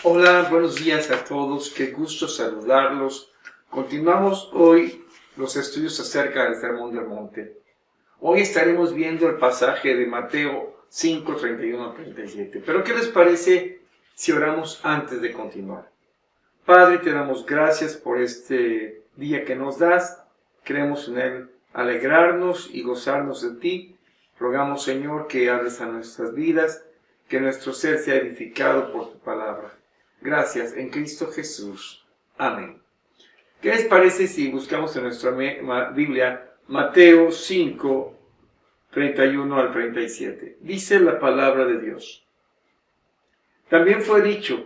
Hola, buenos días a todos, qué gusto saludarlos. Continuamos hoy los estudios acerca del Sermón del Monte. Hoy estaremos viendo el pasaje de Mateo 5, 31 al 37. Pero ¿qué les parece si oramos antes de continuar? Padre, te damos gracias por este día que nos das. Queremos en él alegrarnos y gozarnos de ti. Rogamos, Señor, que hables a nuestras vidas, que nuestro ser sea edificado por tu palabra. Gracias en Cristo Jesús. Amén. ¿Qué les parece si buscamos en nuestra Biblia Mateo 5, 31 al 37? Dice la palabra de Dios. También fue dicho: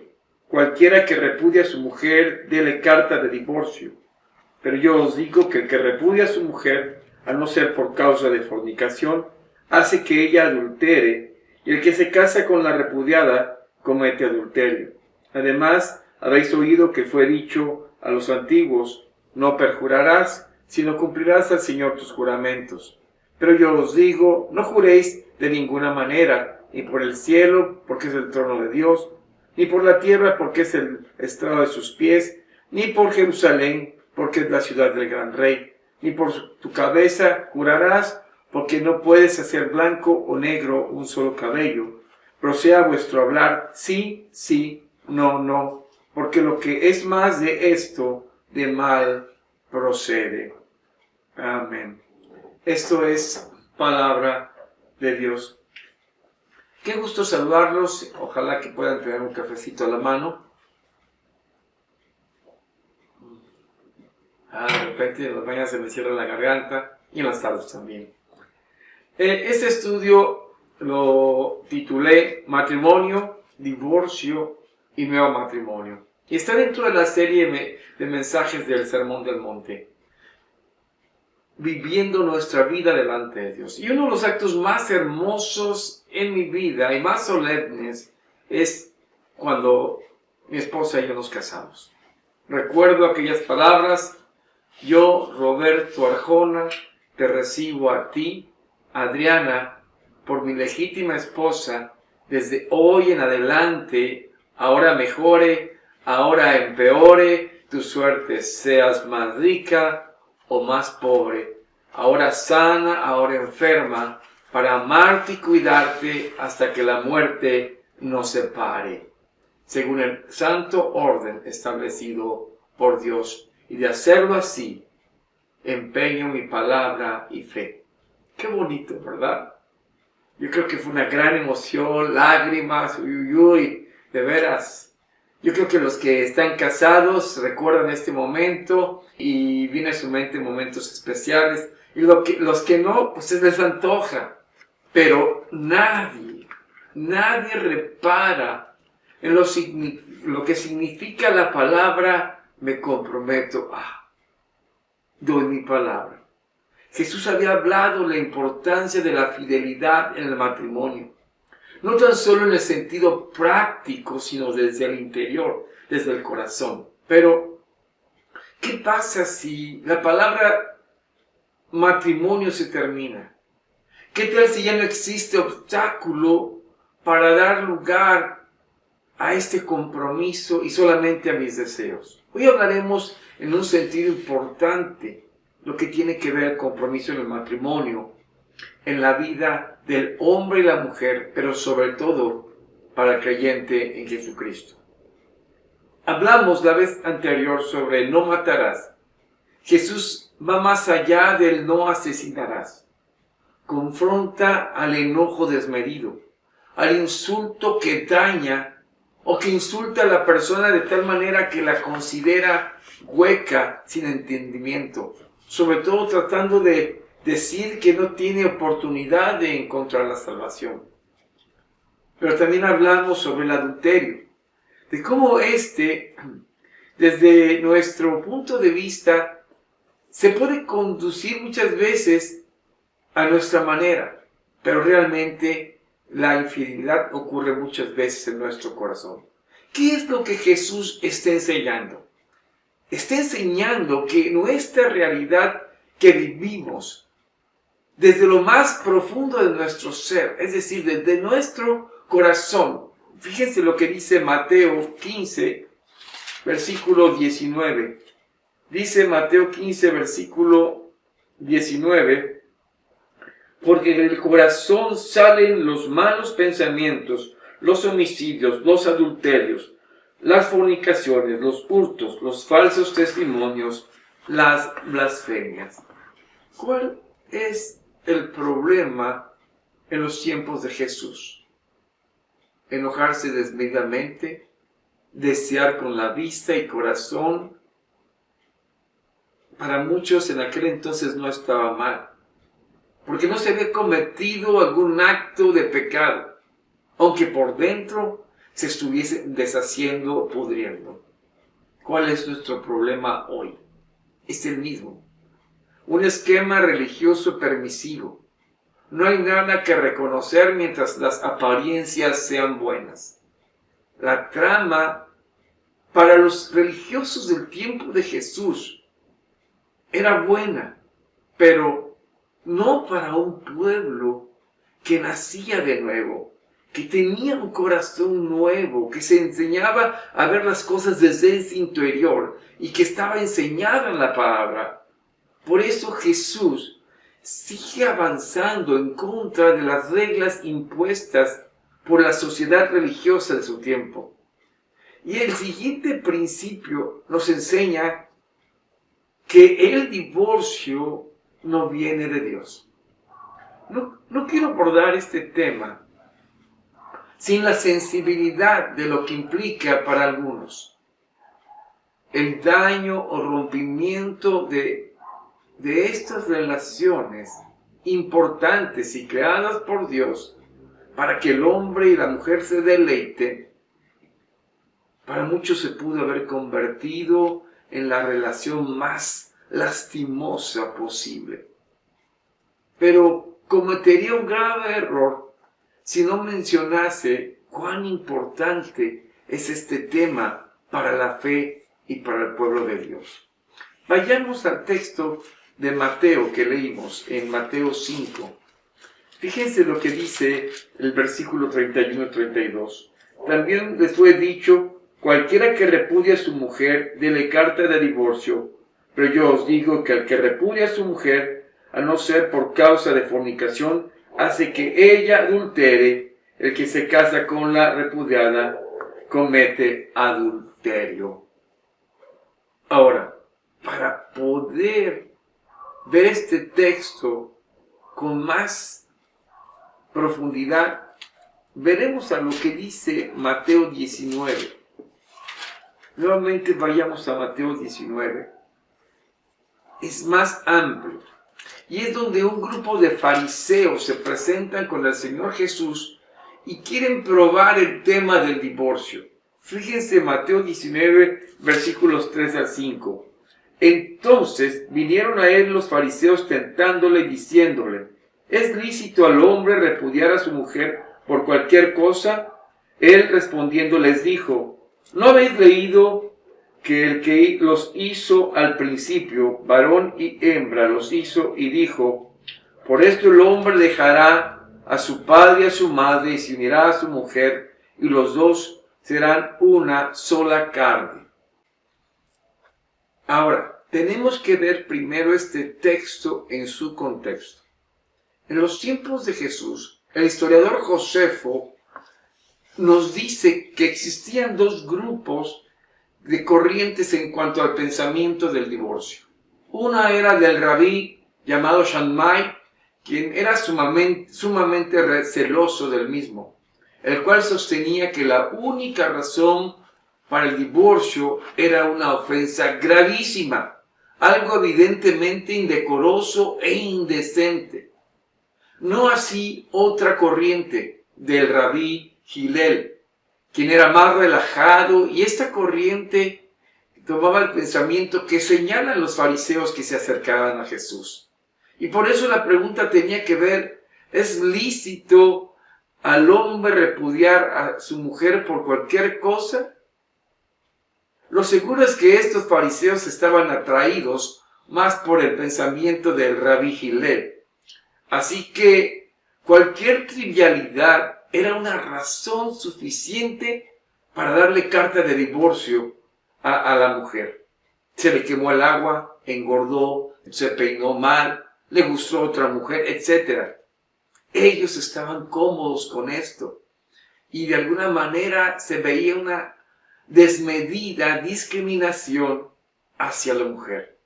cualquiera que repudia a su mujer, dele carta de divorcio. Pero yo os digo que el que repudia a su mujer, a no ser por causa de fornicación, hace que ella adultere, y el que se casa con la repudiada comete adulterio. Además, habéis oído que fue dicho a los antiguos: no perjurarás, sino cumplirás al Señor tus juramentos. Pero yo os digo, no juréis de ninguna manera, ni por el cielo, porque es el trono de Dios, ni por la tierra, porque es el estrado de sus pies, ni por Jerusalén, porque es la ciudad del gran rey, ni por tu cabeza jurarás, porque no puedes hacer blanco o negro un solo cabello. Pero sea vuestro hablar sí, sí, no, no, porque lo que es más de esto, de mal procede. Amén. Esto es palabra de Dios. Qué gusto saludarlos. Ojalá que puedan tener un cafecito a la mano. De repente en las mañanas se me cierra la garganta y en las tardes también. Este estudio lo titulé Matrimonio, Divorcio y Nuevo Matrimonio. Y está dentro de la serie de mensajes del Sermón del Monte. Viviendo nuestra vida delante de Dios. Y uno de los actos más hermosos en mi vida y más solemnes es cuando mi esposa y yo nos casamos. Recuerdo aquellas palabras: yo, Roberto Arjona, te recibo a ti, Adriana, por mi legítima esposa, desde hoy en adelante, ahora mejore, ahora empeore, tu suerte, seas más rica o más pobre, ahora sana, ahora enferma, para amarte y cuidarte hasta que la muerte nos separe, según el santo orden establecido por Dios, y de hacerlo así, empeño mi palabra y fe. Qué bonito, ¿verdad? Yo creo que fue una gran emoción, lágrimas, de veras. Yo creo que los que están casados recuerdan este momento y viene a su mente momentos especiales. Y los que no, pues se les antoja. Pero nadie repara en lo que significa la palabra me comprometo a. Doy mi palabra. Jesús había hablado la importancia de la fidelidad en el matrimonio. No tan solo en el sentido práctico, sino desde el interior, desde el corazón. Pero, ¿qué pasa si la palabra matrimonio se termina? ¿Qué tal si ya no existe obstáculo para dar lugar a este compromiso y solamente a mis deseos? Hoy hablaremos en un sentido importante lo que tiene que ver el compromiso en el matrimonio, en la vida del hombre y la mujer, pero sobre todo para el creyente en Jesucristo. Hablamos la vez anterior sobre no matarás. Jesús va más allá del no asesinarás. Confronta al enojo desmedido, al insulto que daña o que insulta a la persona de tal manera que la considera hueca, sin entendimiento, sobre todo tratando de decir que no tiene oportunidad de encontrar la salvación. Pero también hablamos sobre el adulterio, de cómo desde nuestro punto de vista, se puede conducir muchas veces a nuestra manera, pero realmente la infidelidad ocurre muchas veces en nuestro corazón. ¿Qué es lo que Jesús está enseñando? Está enseñando que nuestra realidad que vivimos desde lo más profundo de nuestro ser, es decir, desde nuestro corazón, Fíjense lo que dice Mateo 15, versículo 19. Dice Mateo 15, versículo 19, porque del corazón salen los malos pensamientos, los homicidios, los adulterios, las fornicaciones, los hurtos, los falsos testimonios, las blasfemias. ¿Cuál es el problema en los tiempos de Jesús? Enojarse desmedidamente, desear con la vista y corazón. Para muchos en aquel entonces no estaba mal, porque no se había cometido algún acto de pecado, aunque por dentro se estuviese deshaciendo, pudriendo. ¿Cuál es nuestro problema hoy? Es el mismo. Un esquema religioso permisivo. No hay nada que reconocer mientras las apariencias sean buenas. La trama para los religiosos del tiempo de Jesús era buena, pero no para un pueblo que nacía de nuevo, que tenía un corazón nuevo, que se enseñaba a ver las cosas desde ese interior y que estaba enseñada en la palabra. Por eso Jesús sigue avanzando en contra de las reglas impuestas por la sociedad religiosa de su tiempo. Y el siguiente principio nos enseña que el divorcio no viene de Dios. No quiero abordar este tema sin la sensibilidad de lo que implica para algunos el daño o rompimiento de estas relaciones importantes y creadas por Dios para que el hombre y la mujer se deleiten. Para muchos se pudo haber convertido en la relación más lastimosa posible. Pero cometería un grave error si no mencionase cuán importante es este tema para la fe y para el pueblo de Dios. Vayamos al texto de Mateo que leímos en Mateo 5. Fíjense lo que dice el versículo 31 y 32. También les fue dicho: cualquiera que repudia a su mujer, dele carta de divorcio. Pero yo os digo que al que repudia a su mujer, a no ser por causa de fornicación, hace que ella adultere. El que se casa con la repudiada comete adulterio. Ahora, para poder ver este texto con más profundidad, veremos a lo que dice Mateo 19. Nuevamente vayamos a Mateo 19. Es más amplio. Y es donde un grupo de fariseos se presentan con el Señor Jesús y quieren probar el tema del divorcio. Fíjense Mateo 19, versículos 3 al 5. Entonces vinieron a él los fariseos tentándole y diciéndole: ¿es lícito al hombre repudiar a su mujer por cualquier cosa? Él respondiendo les dijo: ¿no habéis leído que el que los hizo al principio, varón y hembra los hizo, y dijo: por esto el hombre dejará a su padre y a su madre y se unirá a su mujer, y los dos serán una sola carne? Ahora, tenemos que ver primero este texto en su contexto. En los tiempos de Jesús, el historiador Josefo nos dice que existían dos grupos de corrientes en cuanto al pensamiento del divorcio. Una era del rabí llamado Shammai, quien era sumamente celoso del mismo, el cual sostenía que la única razón para el divorcio era una ofensa gravísima, algo evidentemente indecoroso e indecente. No así otra corriente del rabí Hillel, quien era más relajado, y esta corriente tomaba el pensamiento que señalan los fariseos que se acercaban a Jesús. Y por eso la pregunta tenía que ver: ¿es lícito al hombre repudiar a su mujer por cualquier cosa? Lo seguro es que estos fariseos estaban atraídos más por el pensamiento del rabí Hillel. Así que cualquier trivialidad era una razón suficiente para darle carta de divorcio a la mujer. Se le quemó el agua, engordó, se peinó mal, le gustó otra mujer, etc. Ellos estaban cómodos con esto. Y de alguna manera se veía una desmedida discriminación hacia la mujer.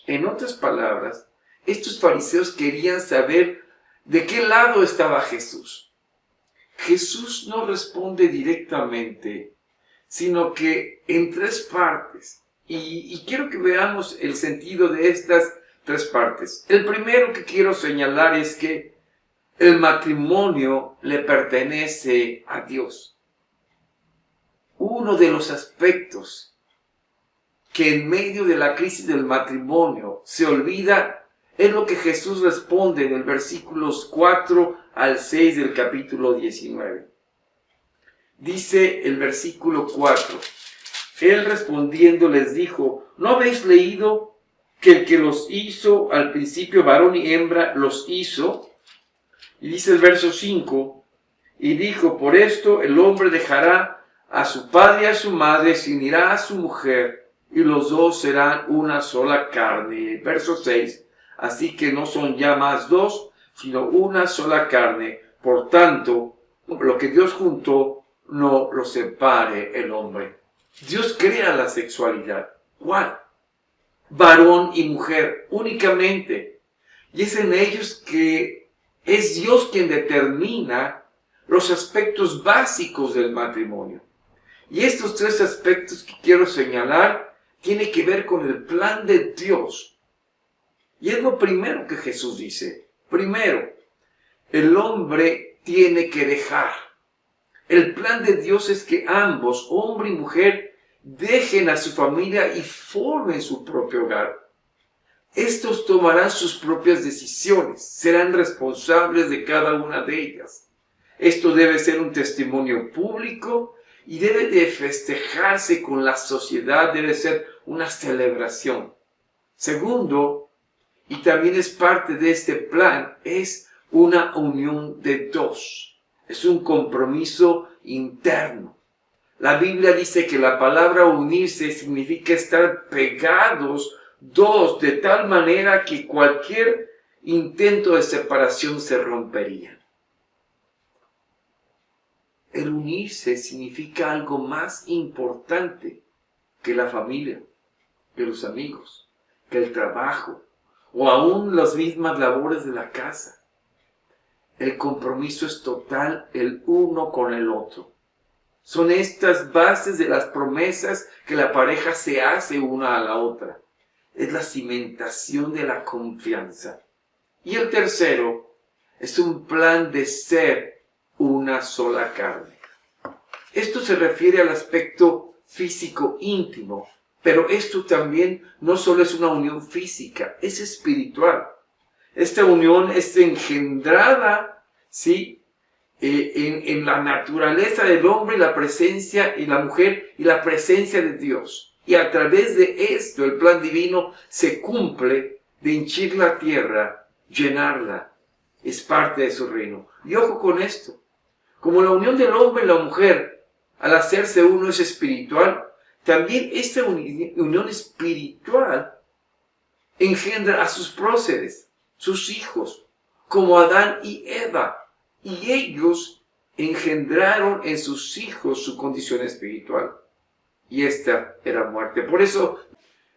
En otras palabras, estos fariseos querían saber de qué lado estaba Jesús. Jesús no responde directamente, sino que en tres partes. Y quiero que veamos el sentido de estas tres partes. El primero que quiero señalar es que el matrimonio le pertenece a Dios. Uno de los aspectos que en medio de la crisis del matrimonio se olvida es lo que Jesús responde en el versículos 4 al 6 del capítulo 19. Dice el versículo 4, Él respondiendo les dijo, ¿no habéis leído que el que los hizo al principio varón y hembra los hizo? Y dice el verso 5, y dijo, por esto el hombre dejará a su padre y a su madre, se unirá a su mujer, y los dos serán una sola carne. Verso 6, así que no son ya más dos, sino una sola carne. Por tanto, lo que Dios juntó, no lo separe el hombre. Dios crea la sexualidad. ¿Cuál? Varón y mujer, únicamente. Y es en ellos que es Dios quien determina los aspectos básicos del matrimonio. Y estos tres aspectos que quiero señalar tienen que ver con el plan de Dios. Y es lo primero que Jesús dice. Primero, el hombre tiene que dejar. El plan de Dios es que ambos, hombre y mujer, dejen a su familia y formen su propio hogar. Estos tomarán sus propias decisiones, serán responsables de cada una de ellas. Esto debe ser un testimonio público y debe de festejarse con la sociedad, debe ser una celebración. Segundo, y también es parte de este plan, es una unión de dos. Es un compromiso interno. La Biblia dice que la palabra unirse significa estar pegados dos de tal manera que cualquier intento de separación se rompería. El unirse significa algo más importante que la familia, que los amigos, que el trabajo o aún las mismas labores de la casa. El compromiso es total el uno con el otro. Son estas bases de las promesas que la pareja se hace una a la otra. Es la cimentación de la confianza. Y el tercero es un plan de ser una sola carne. Esto se refiere al aspecto físico íntimo, pero esto también no solo es una unión física, es espiritual. Esta unión es engendrada, ¿sí?, en la naturaleza del hombre, la presencia y la mujer y la presencia de Dios. Y a través de esto el plan divino se cumple de henchir la tierra, llenarla. Es parte de su reino. Y ojo con esto. Como la unión del hombre y la mujer al hacerse uno es espiritual, también esta unión espiritual engendra a sus próceres, sus hijos, como Adán y Eva. Y ellos engendraron en sus hijos su condición espiritual. Y esta era muerte. Por eso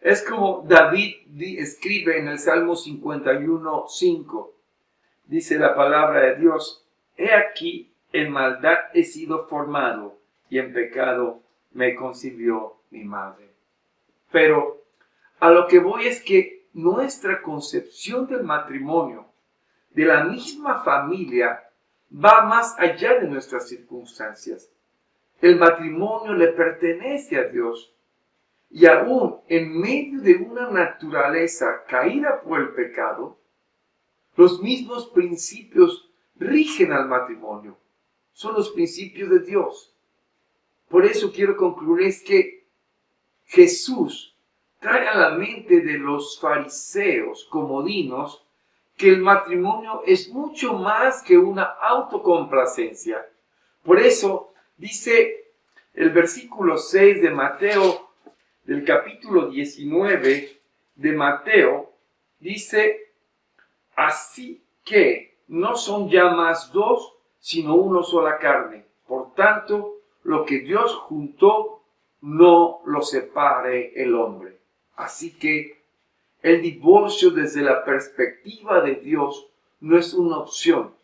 es como David escribe en el Salmo 51:5. Dice la palabra de Dios, he aquí, en maldad he sido formado, y en pecado me concibió mi madre. Pero a lo que voy es que nuestra concepción del matrimonio, de la misma familia, va más allá de nuestras circunstancias. El matrimonio le pertenece a Dios. Y aún en medio de una naturaleza caída por el pecado, los mismos principios rigen al matrimonio. Son los principios de Dios. Por eso quiero concluir es que Jesús trae a la mente de los fariseos comodinos que el matrimonio es mucho más que una autocomplacencia. Por eso dice el versículo 6 de Mateo, del capítulo 19 de Mateo, dice: así que no son ya más dos, sino uno sola carne. Por tanto, lo que Dios juntó, no lo separe el hombre. Así que el divorcio desde la perspectiva de Dios no es una opción.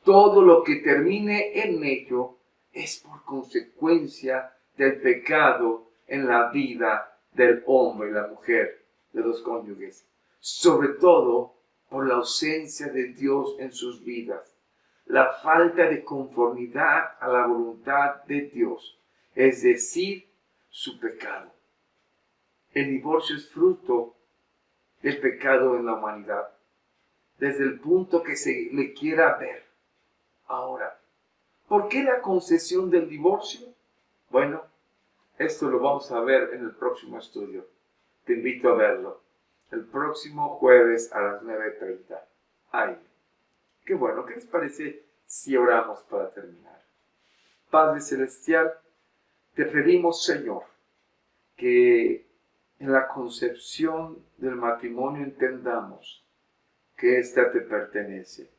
Todo lo que termine en ello es por consecuencia del pecado en la vida del hombre y la mujer, de los cónyuges. Sobre todo por la ausencia de Dios en sus vidas, la falta de conformidad a la voluntad de Dios, es decir, su pecado. El divorcio es fruto del pecado en la humanidad, desde el punto que se le quiera ver. Ahora, ¿por qué la concesión del divorcio? Bueno, esto lo vamos a ver en el próximo estudio. Te invito a verlo. El próximo jueves a las 9:30. Ay, qué bueno. ¿Qué les parece si oramos para terminar? Padre Celestial, te pedimos, Señor, que en la concepción del matrimonio entendamos que ésta te pertenece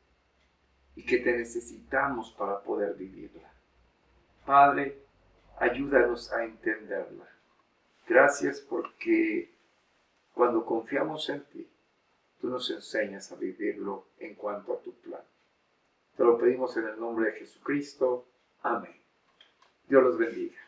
y que te necesitamos para poder vivirla. Padre, ayúdanos a entenderla. Gracias porque cuando confiamos en ti, tú nos enseñas a vivirlo en cuanto a tu plan. Te lo pedimos en el nombre de Jesucristo. Amén. Dios los bendiga.